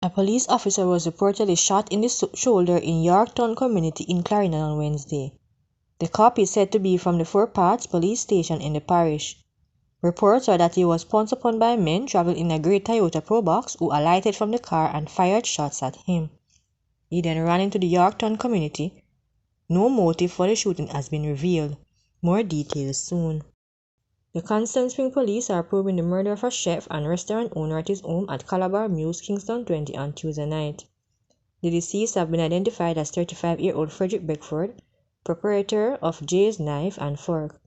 A police officer was reportedly shot in the shoulder in Yorktown community in Clarendon on Wednesday. The cop is said to be from the Four Paths police station in the parish. Reports are that he was pounced upon by men traveling in a grey Toyota Probox who alighted from the car and fired shots at him. He then ran into the Yorktown community. No motive for the shooting has been revealed. More details soon. The Constant Spring police are probing the murder of a chef and restaurant owner at his home at Calabar Mews, Kingston 20 on Tuesday night. The deceased have been identified as 35-year-old Frederick Beckford, proprietor of Jay's Knife and Fork.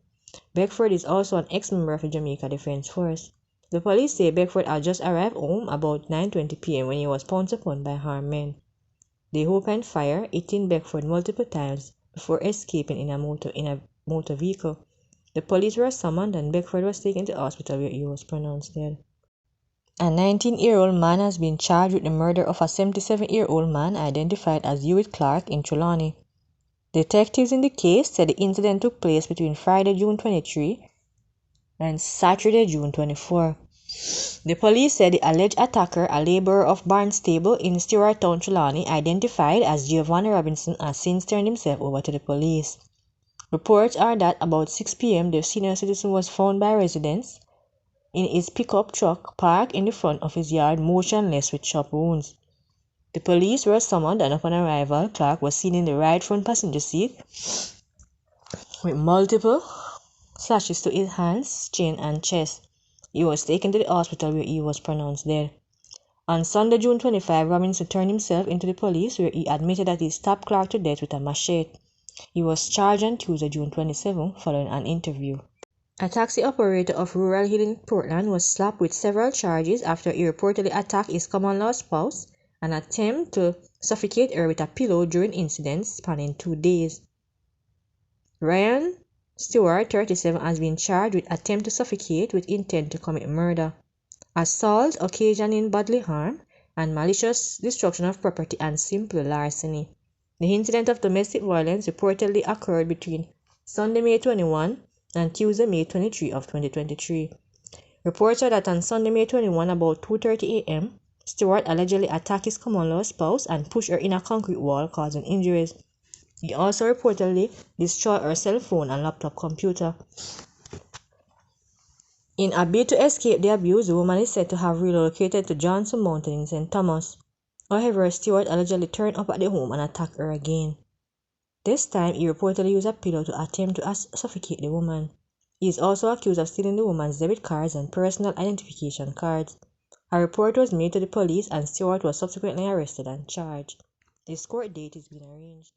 Beckford is also an ex-member of the Jamaica Defence Force. The police say Beckford had just arrived home about 9:20 p.m. when he was pounced upon by armed men. They opened fire, hitting Beckford multiple times before escaping in a motor vehicle. The police were summoned and Beckford was taken to the hospital where he was pronounced dead. A 19-year-old man has been charged with the murder of a 77-year-old man identified as Hewitt Clark in Trelawney. Detectives in the case said the incident took place between Friday, June 23 and Saturday, June 24. The police said the alleged attacker, a laborer of Barnstable in Stewarttown, Trelawney, identified as Giovanni Robinson, has since turned himself over to the police. Reports are that about 6 p.m. the senior citizen was found by residents in his pickup truck parked in the front of his yard, motionless with chop wounds. The police were summoned and upon arrival, Clark was seen in the right front passenger seat with multiple slashes to his hands, chin and chest. He was taken to the hospital where he was pronounced dead. On Sunday, June 25, Robinson turned himself into the police where he admitted that he stabbed Clark to death with a machete. He was charged on Tuesday, June 27, following an interview. A taxi operator of Rural Hill in Portland was slapped with several charges after he reportedly attacked his common-law spouse and attempted to suffocate her with a pillow during incidents spanning 2 days. Ryan Stewart, 37, has been charged with attempt to suffocate with intent to commit murder, assault occasioning bodily harm, and malicious destruction of property and simple larceny. The incident of domestic violence reportedly occurred between Sunday, May 21 and Tuesday, May 23 of 2023. Reports are that on Sunday, May 21, about 2:30 a.m., Stewart allegedly attacked his common-law spouse and pushed her in a concrete wall, causing injuries. He also reportedly destroyed her cell phone and laptop computer. In a bid to escape the abuse, the woman is said to have relocated to Johnson Mountain in St. Thomas. However, Stewart allegedly turned up at the home and attacked her again. This time, he reportedly used a pillow to attempt to suffocate the woman. He is also accused of stealing the woman's debit cards and personal identification cards. A report was made to the police and Stewart was subsequently arrested and charged. His court date is being arranged.